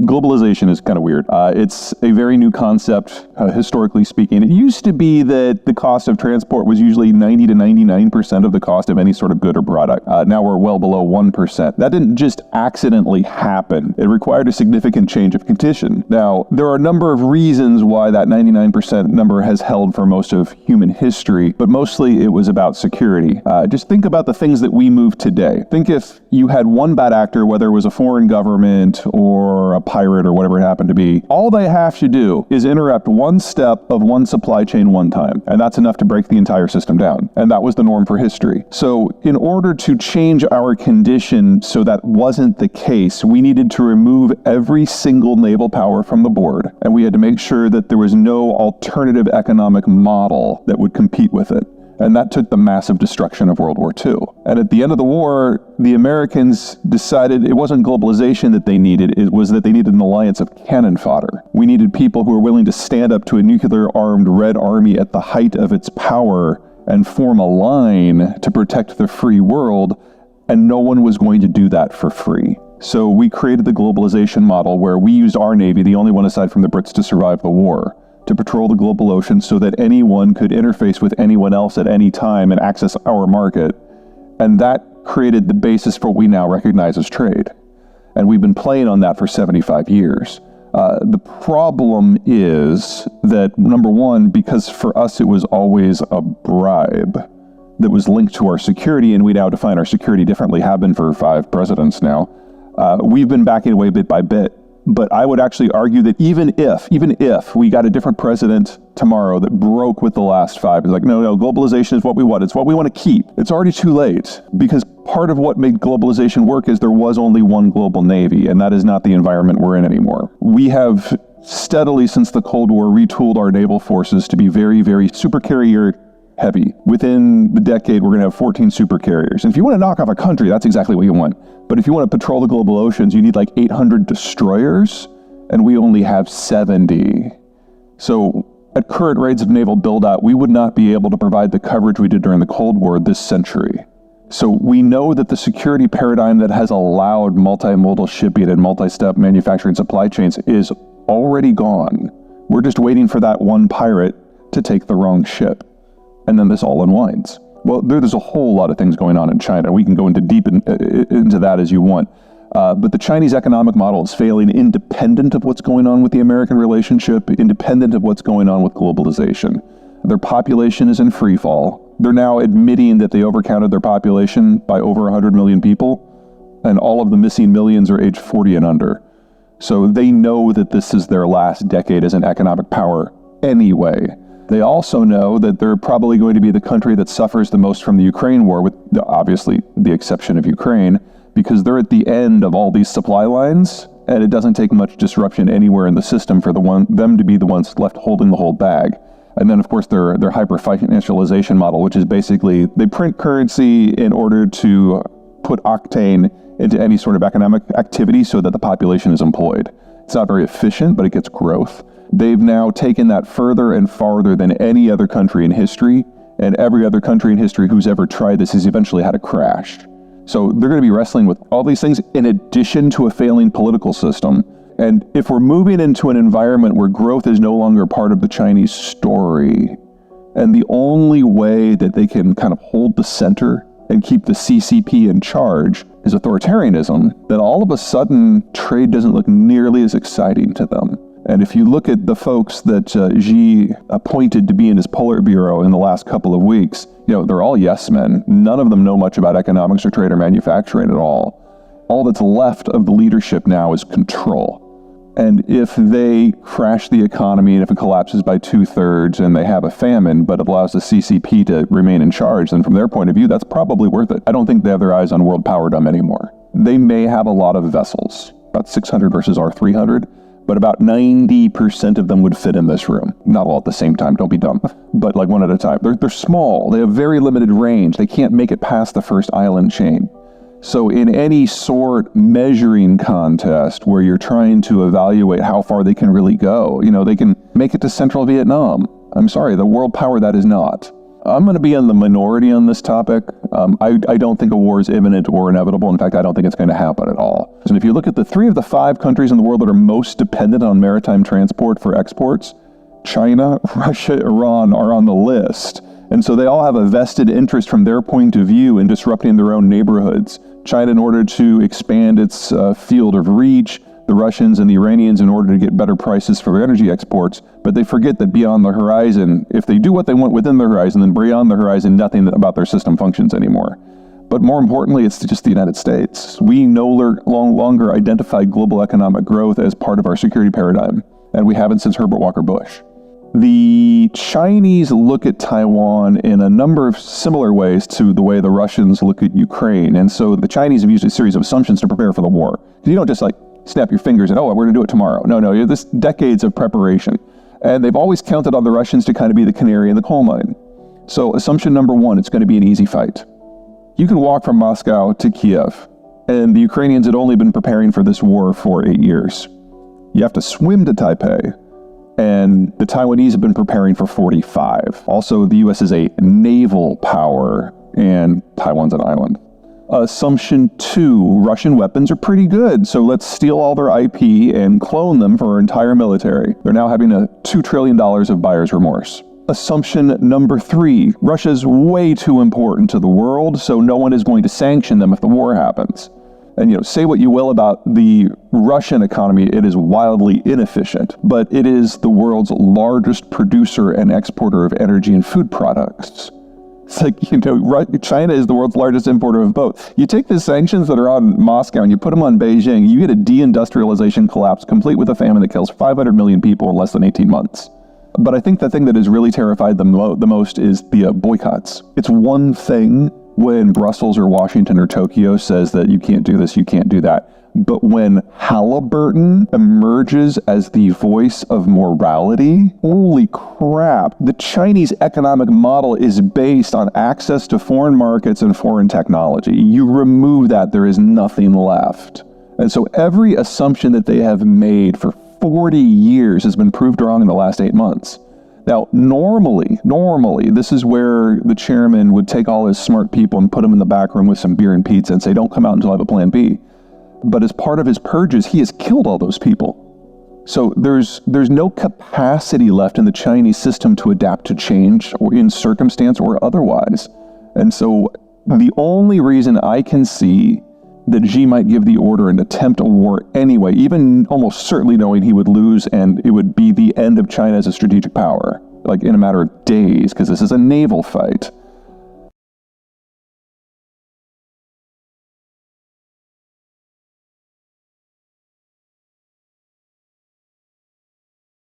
globalization is kind of weird. It's a very new concept, historically speaking. It used to be that the cost of transport was usually 90 to 99% of the cost of any sort of good or product. Now we're well below 1%. That didn't just accidentally happen. It required a significant change of condition. Now, there are a number of reasons why that 99% number has held for most of human history, but mostly it was about security. Just think about the things that we move today. Think if you had one bad actor, whether it was a foreign government or a pirate or whatever it happened to be, all they have to do is interrupt one step of one supply chain one time, and that's enough to break the entire system down. And that was the norm for history. So in order to change our condition so that wasn't the case, we needed to remove every single naval power from the board, and we had to make sure that there was no alternative economic model that would compete with it. And that took the massive destruction of World War II. And at the end of the war, the Americans decided it wasn't globalization that they needed, it was that they needed an alliance of cannon fodder. We needed people who were willing to stand up to a nuclear-armed Red Army at the height of its power and form a line to protect the free world, and no one was going to do that for free. So we created the globalization model where we used our Navy, the only one aside from the Brits to survive the war, to patrol the global ocean so that anyone could interface with anyone else at any time and access our market. And that created the basis for what we now recognize as trade. And we've been playing on that for 75 years. The problem is that, number one, because for us it was always a bribe that was linked to our security, and we now define our security differently, have been for 5 presidents now, we've been backing away bit by bit. But I would actually argue that even if we got a different president tomorrow that broke with the last 5, it's like, no, globalization is what we want. It's what we want to keep. It's already too late, because part of what made globalization work is there was only one global navy, and that is not the environment we're in anymore. We have steadily, since the Cold War, retooled our naval forces to be very, very supercarrier heavy. Within the decade, we're going to have 14 supercarriers. And if you want to knock off a country, that's exactly what you want. But if you want to patrol the global oceans, you need like 800 destroyers, and we only have 70. So at current rates of naval build-out, we would not be able to provide the coverage we did during the Cold War this century. So we know that the security paradigm that has allowed multimodal shipping and multi-step manufacturing supply chains is already gone. We're just waiting for that one pirate to take the wrong ship. And then this all unwinds. Well, there's a whole lot of things going on in China. We can go into into that as you want. But the Chinese economic model is failing independent of what's going on with the American relationship, independent of what's going on with globalization. Their population is in free fall. They're now admitting that they overcounted their population by over 100 million people, and all of the missing millions are age 40 and under. So they know that this is their last decade as an economic power anyway. They also know that they're probably going to be the country that suffers the most from the Ukraine war, with obviously the exception of Ukraine, because they're at the end of all these supply lines, and it doesn't take much disruption anywhere in the system for them to be the ones left holding the whole bag. And then, of course, their hyper-financialization model, which is basically they print currency in order to put octane into any sort of economic activity so that the population is employed. It's not very efficient, but it gets growth. They've now taken that further and farther than any other country in history, and every other country in history who's ever tried this has eventually had a crash. So they're going to be wrestling with all these things in addition to a failing political system. And if we're moving into an environment where growth is no longer part of the Chinese story, and the only way that they can kind of hold the center and keep the CCP in charge is authoritarianism, then all of a sudden trade doesn't look nearly as exciting to them. And if you look at the folks that Xi appointed to be in his Politburo in the last couple of weeks, they're all yes men. None of them know much about economics or trade or manufacturing at all. All that's left of the leadership now is control. And if they crash the economy, and if it collapses by 2/3 and they have a famine, but it allows the CCP to remain in charge, then from their point of view, that's probably worth it. I don't think they have their eyes on world powerdom anymore. They may have a lot of vessels, about 600 versus our 300, but about 90% of them would fit in this room. Not all at the same time, don't be dumb, but like one at a time. They're small, they have very limited range, they can't make it past the first island chain. So in any sort measuring contest where you're trying to evaluate how far they can really go, they can make it to central Vietnam. I'm sorry, the world power that is not. I'm going to be in the minority on this topic. I don't think a war is imminent or inevitable. In fact, I don't think it's going to happen at all. And if you look at the 3 of the 5 countries in the world that are most dependent on maritime transport for exports, China, Russia, Iran are on the list. And so they all have a vested interest from their point of view in disrupting their own neighborhoods. China in order to expand its field of reach, the Russians and the Iranians in order to get better prices for their energy exports, but they forget that beyond the horizon, if they do what they want within the horizon, then beyond the horizon, nothing about their system functions anymore. But more importantly, it's just the United States. We no longer identify global economic growth as part of our security paradigm, and we haven't since Herbert Walker Bush. The Chinese look at Taiwan in a number of similar ways to the way the Russians look at Ukraine, and so the Chinese have used a series of assumptions to prepare for the war. You don't just snap your fingers and, we're going to do it tomorrow. No, this decades of preparation. And they've always counted on the Russians to kind of be the canary in the coal mine. So assumption number 1, it's going to be an easy fight. You can walk from Moscow to Kiev, and the Ukrainians had only been preparing for this war for 8 years. You have to swim to Taipei, and the Taiwanese have been preparing for 45. Also, the U.S. is a naval power, and Taiwan's an island. Assumption 2, Russian weapons are pretty good, so let's steal all their IP and clone them for our entire military. They're now having a $2 trillion of buyer's remorse. Assumption number 3, Russia's way too important to the world, so no one is going to sanction them if the war happens. And say what you will about the Russian economy, it is wildly inefficient, but it is the world's largest producer and exporter of energy and food products. It's China is the world's largest importer of both. You take the sanctions that are on Moscow and you put them on Beijing, you get a deindustrialization collapse complete with a famine that kills 500 million people in less than 18 months. But I think the thing that has really terrified them the most is the boycotts. It's one thing when Brussels or Washington or Tokyo says that you can't do this, you can't do that. But when Halliburton emerges as the voice of morality, holy crap. The Chinese economic model is based on access to foreign markets and foreign technology. You remove that, there is nothing left. And so every assumption that they have made for 40 years has been proved wrong in the last 8 months. Now, normally, this is where the chairman would take all his smart people and put them in the back room with some beer and pizza and say, don't come out until I have a plan B. But as part of his purges, he has killed all those people. So there's no capacity left in the Chinese system to adapt to change or in circumstance or otherwise. And so the only reason I can see that Xi might give the order and attempt a war anyway, even almost certainly knowing he would lose and it would be the end of China as a strategic power, in a matter of days, because this is a naval fight,